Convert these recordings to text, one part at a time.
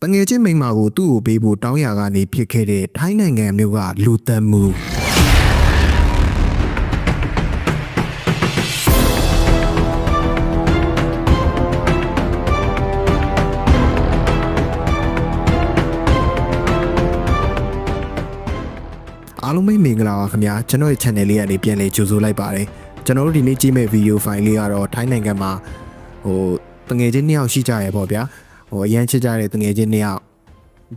တငယ်ချင်းမိန်းမကိုသူ့ကိုပေးဖို့တောင်းရာကနေဖြစ်ခဲ့တဲ့ထိုင်းနိုင်ငံမျိုးကလူသတ်မှုအားလုံးပဲမင်္ဂလာပါခင်ဗျာကျွန်တော်ရဲ့ channel လေးကနေပြန်လည်ကြိုဆိုလိုက်ပါတယ်ကျွန်တော်တို့ဒီနေ့ကြည့်မဲ့ video file လေးကတော့ထိုင်းနိုင်ငံမှာတငယ်ချင်း2ယောက်ရှိကြရပေါ့ဗျာအရန်ချစ်ကြတဲ့တငယ်ချင်း2ယောက်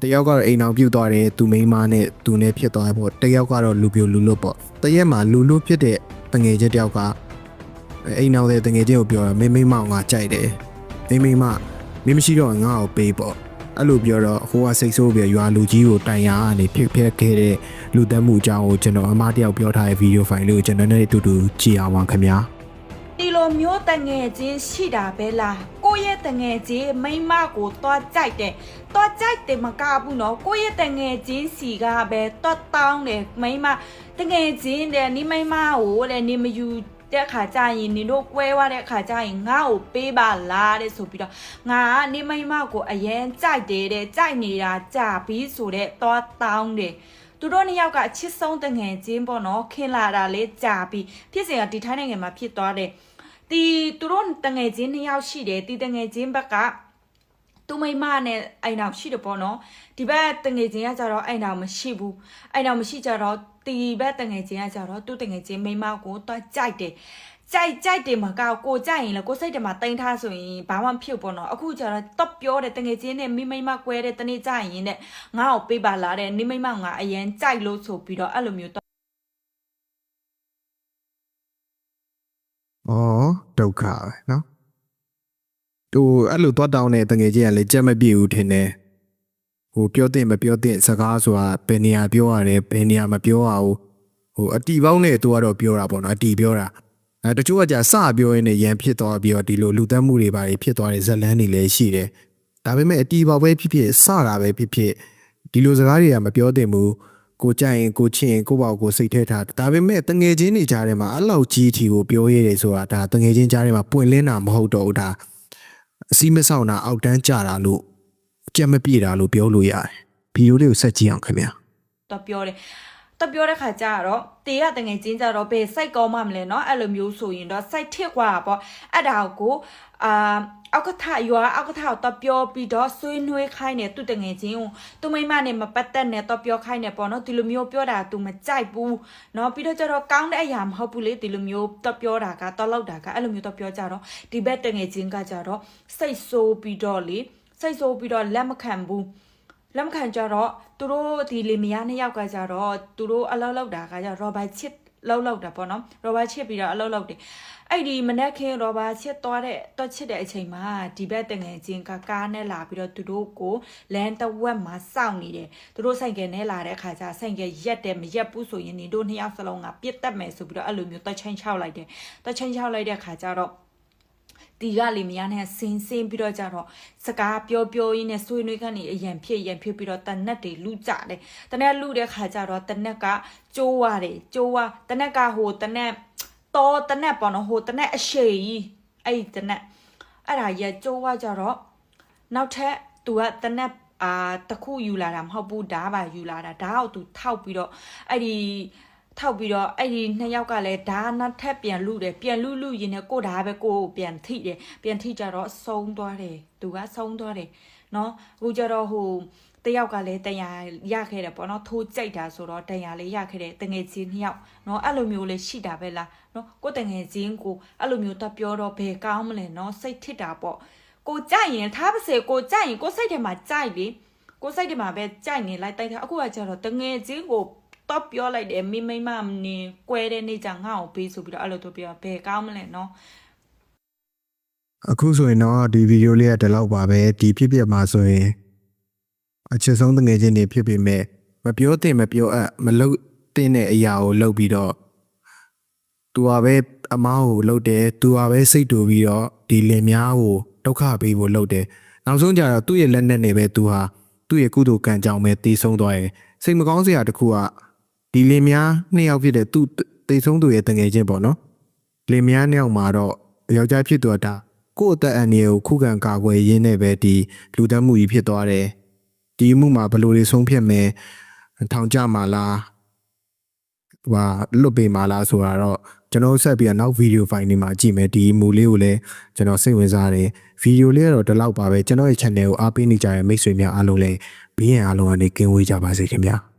တယောက်ကတော့အိမ်အောင်ပြုတ်သွားတယ်သူမိန်းမနဲ့သူနဲ့ဖြစ်သွားတယ်ပေါ့တယောက်ကတော့လူပြိုလူလွတ်ပေါ့တရက်မှာလူလွတ်ဖြစ်တဲ့တငယ်ချင်းတယောက်ကအိမ်အောင်တဲ့တငယ်ချင်းကိုပြောတာမိန်းမငါကြိုက်တယ်မိန်းမမင်းမရှိတော့ငါ့ကိုပေးပေါ့အဲ့လိုပြောတော့ဟိုကစိတ်ဆိုးပြီးရွာလူကြီးကိုတိုင်ရကနေဖြစ်ခဲ့တဲ့လူသက်မှုအကြောင်းကိုကျွန်တော်အမတယောက်ပြောထားတဲ့ဗီဒီယိုဖိုင်လေးကိုကျွန်တော်နဲ့အတူတူကြည့်အောင်ပါခင်ဗျာဒီလိုမျိုးတငယ်ချင်းရှိတာပဲလားကိုယ့်ရဲ့တငယ်ချင်းမိန်းမကိုသွားကြိုက်တယ်မကဘူးနော်ကိုယ့်ရဲ့တငယ်ချင်းစီကပဲသွားတောင်းတယ်မိန်းမတငယ်ချင်းတဲ့နိမိန်းမကိုတဲ့နိမယူတဲ့ခါကျရင်နင်တို့ကွဲသွားတဲ့ခါကျရင်ငါ့ကိုပေးပါလားတဲ့ဆိုပြီးတော့ငါနိမိန်းမကိုအရင်ကြိုက်တယ်တဲ့ကြိုက်နေတာကြာပြီးဆိုတဲ့သွားတောင်းတယ်သူတို့နှစ်ယောက်ကအချစ်ဆုံးတငယ်ချင်းပေါ့နော်ခင်လာတာလေးကြာပြီးဖြစ်စဉ်ကဒီထိုင်းနိုင်ငံမှာဖြစ်သွားတယ်သူတို့တငယ်ချင်းနှစ်ယောက်ရှိတယ်တငယ်ချင်းဘက်ကသူမိမနဲ့အိမ်အောင်ရှိတယ်ပေါ့နော်ဒီဘက်တငယ်ချင်းကကြတော့အိမ်အောင်မရှိဘူးအိမ်အောင်မရှိကြတော့ဒီဘက်တငယ်ချင်းကကြတော့သူ့တငယ်ချင်းမိမကိုတော့ကြိုက်တယ်ကြိုက်တယ်မကောက်ကိုကြိုက်ရင်လည်းကိုစိတ်ထဲမှာတိန်ထားဆိုရင်ဘာမှမဖြစ်ပေါ့နော်အခုကျတော့တော့ပြောတယ်တငယ်ချင်းနဲ့မိမကွဲတဲ့တနေ့ကြရင်တဲ့ငါ့ကိုပေးပါလားတဲ့မိမငါအရင်ကြိုက်လို့ဆိုပြီးတော့အဲ့လိုမျိုးဒုက္ခပဲနော်သူအဲ့လိုသွားတောင်းတဲ့တငယ်ချင်းကလည်းကြက်မပြေဘူးထင်တယ်ပြောတဲ့မပြောတဲ့စကားဆိုတာဘယ်နေရာပြောရတယ်ဘယ်နေရာမပြောရဘူးအတီပေါင်းနဲ့သူကတော့ပြောတာပေါ့နော်အတီပြောတာတချို့ကကြာစပြောရင်းနဲ့ရန်ဖြစ်သွားပြီးတော့ဒီလိုလူသက်မှုတွေပါဖြစ်သွားတဲ့ဇက်လန်းတွေလည်းရှိတယ်ဒါပေမဲ့အတီပေါပဲဖြစ်ဖြစ်စတာပဲဖြစ်ဖြစ်ဒီလိုစကားတွေကမပြောသင့်ဘူးကိုကြိုက်ရင်ကိုချစ်ရင်ကိုပေါ့ကိုစိတ်ထဲထားဒါပေမဲ့တငယ်ချင်းတွေကြားထဲမှာအဲ့လောက်ကြီးထီကိုပြောရတယ်ဆိုတာဒါတငယ်ချင်းကြားထဲမှာပွင့်လင်းတာမဟုတ်တော့ဘူးဒါအစီးမဆောင်တာအောက်တန်းကြတာလို့ကြက်မပြေတာလို့ပြောလို့ရတယ်ဗီဒီယိုလေးကိုဆက်ကြည့်အောင်ခင်ဗျာတော့ပြောတဲ့ခါကျတော့တေးရတငယ်ချင်းကြတော့ဘယ်စိုက်ကောင်းမှမလဲเนาะအဲ့လိုမျိုးဆိုရင်တော့စိုက်ထစ်กว่าပေါ့အဲ့ဒါကိုအောက်ကထရွာအောက်ကထကိုတော့ပြောပြီးတော့ဆွေးနွေးခိုင်းတယ်သူတငယ်ချင်းကိုသူမိမနဲ့မပတ်သက်နဲ့တော့ပြောခိုင်းတယ်ပေါ့နော်ဒီလိုမျိုးပြောတာသူမကြိုက်ဘူးเนาะပြီးတော့ကျတော့ကောင်းတဲ့အရာမဟုတ်ဘူးလေဒီလိုမျိုးတော့ပြောတာကတော့လောက်တာကအဲ့လိုမျိုးတော့ပြောကြတော့ဒီဘက်တငယ်ချင်းကကြတော့စိတ်ဆိုးပြီးတော့လက်မခံဘူးလက်မခံကြတော့သူတို့ဒီလင်မယားနှစ်ယောက်ကကြတော့သူတို့အလောက်လောက်တာကကြရောဘတ်ချစ်လောက်တာပေါ့နော်ရောဘတ်ချစ်ပြီးတော့အလောက်လောက်တယ်အဲ့ဒီမနက်ခင်းရောဘတ်ချစ်သွားတော့ချစ်တဲ့အချိန်မှာဒီဘက်တငယ်ချင်းကကားနဲ့လာပြီးတော့သူတို့ကိုလမ်းတဝက်မှာစောင့်နေတယ်သူတို့ဆိုင်ကယ်နဲ့လာတဲ့အခါကျဆိုင်ကယ်ရက်တယ်မရက်ဘူးဆိုရင်နေတို့နှစ်ယောက်စလုံးကပြစ်တတ်မယ်ဆိုပြီးတော့အဲ့လိုမျိုးတော့ချင်းချောက်လိုက်တယ်တော့ချင်းချောက်လိုက်တဲ့အခါကျတော့ဒီကလေမယားနဲ့ဆင်းပြီးတော့ကြတော့စကားပြောရင်းနဲ့ဆွေးနွေးကနေအရန်ဖြစ်ပြီးတော့တနက်တွေလူကြတယ်တနက်လူတဲ့ခါကျတော့တနက်ကကျိုးရတယ်တနက်ကတနက်ပေါ့နော်တနက်အရှိကြီးအဲ့တနက်အဲ့ဒါရကျိုးကြတော့နောက်ထပ်သူကတနက်တခုယူလာတာမဟုတ်ဘူးဓာတ်ပါယူလာတာဓာတ်ကိုသူထောက်ပြီးတော့အဲ့ဒီနှစ်ယောက်ကလည်းဓာတ်နောက်ထပ်ပြန်လူတယ်ပြန်လူရင်လည်းကိုဓာတ်ပဲကိုပြန်ထိတယ်ပြန်ထိကြတော့ဆုံးသွားတယ်သူကဆုံးသွားတယ်နော်အခုကြတော့တယောက်ကလည်းတရားရခဲ့တယ်ပေါ့နော်ထိုးကြိုက်တာဆိုတော့တရားလေးရခဲ့တယ်တငယ်ချင်းနှစ်ယောက်နော်အဲ့လိုမျိုးလေးရှိတာပဲလားနော်ကိုတငယ်ချင်းကိုအဲ့လိုမျိုးတော့ပြောတော့ဘယ်ကောင်းမလဲနော်စိတ်ထစ်တာပေါ့ကိုကြိုက်ရင်ထားပါစေကိုကြိုက်ရင်ကိုစိတ်ထဲမှာကြိုက်လေကိုစိတ်ထဲမှာပဲကြိုက်နေလိုက်တိုက်တာအခုကကြတော့တငယ်ချင်းကိုတော့ပြောလိုက်တယ်မိမနေကွဲတဲ့နေ့ကျငါ့ကိုပေးဆိုပြီးတော့အဲ့လိုတော့ပြောဘယ်ကောင်းမလဲနော်အခုဆိုရင်တော့ဒီဗီဒီယိုလေးကဒီလောက်ပါပဲဒီဖြစ်ဖြစ်မှာဆိုရင်အချစ်ဆုံးတငယ်ချင်းတွေဖြစ်ပေမဲ့မပြောသင့်မပြောအပ်မလုပ်သင့်တဲ့အရာကိုလုပ်ပြီးတော့သူကပဲအမားကိုလုပ်တယ်သူကပဲစိတ်တူပြီးတော့ဒီလင်များကိုဒုက္ခပေးဖို့လုပ်တယ်နောက်ဆုံးကြတော့သူ့ရဲ့လက်နဲ့နေပဲသူဟာသူ့ရဲ့ကုသိုလ်ကံကြောင့်ပဲတည်ဆုံးသွားတယ်စိတ်မကောင်းစရာတစ်ခုကဒီလင်များနှစ်ယောက်ဖြစ်တဲ့သူတည်ဆုံးသူရဲ့တငယ်ချင်းပေါ့နော်လင်များနှစ်ယောက်မှာတော့ယောက်ျားဖြစ်သူကဒါကိုယ့်အသက်အန္တရာယ်ကိုခုခံကာကွယ်ရင်းနဲ့ပဲဒီလူသတ်မှုကြီးဖြစ်သွားတယ် ဒီမှုမှာဘယ်လိုတွေဆုံးဖြတ်မယ်ထောင်ကြမှာလားလွတ်ပေးမှာလားဆိုတာတော့ကျွန်တော်ဆက်ပြီးတော့နောက်ဗီဒီယိုဖိုင်တွေမှာကြည့်မယ်ဒီမူလေးကိုလည်းကျွန်တော်စိတ်ဝင်စားတယ်ဗီဒီယိုလေးကတော့ဒီလောက်ပါပဲကျွန်တော်ရဲ့ channel ကိုအားပေးနေကြတဲ့မိတ်ဆွေများအားလုံးလည်းဘေးရန်အားလုံးကနေကင်းဝေးကြပါစေခင်ဗျာ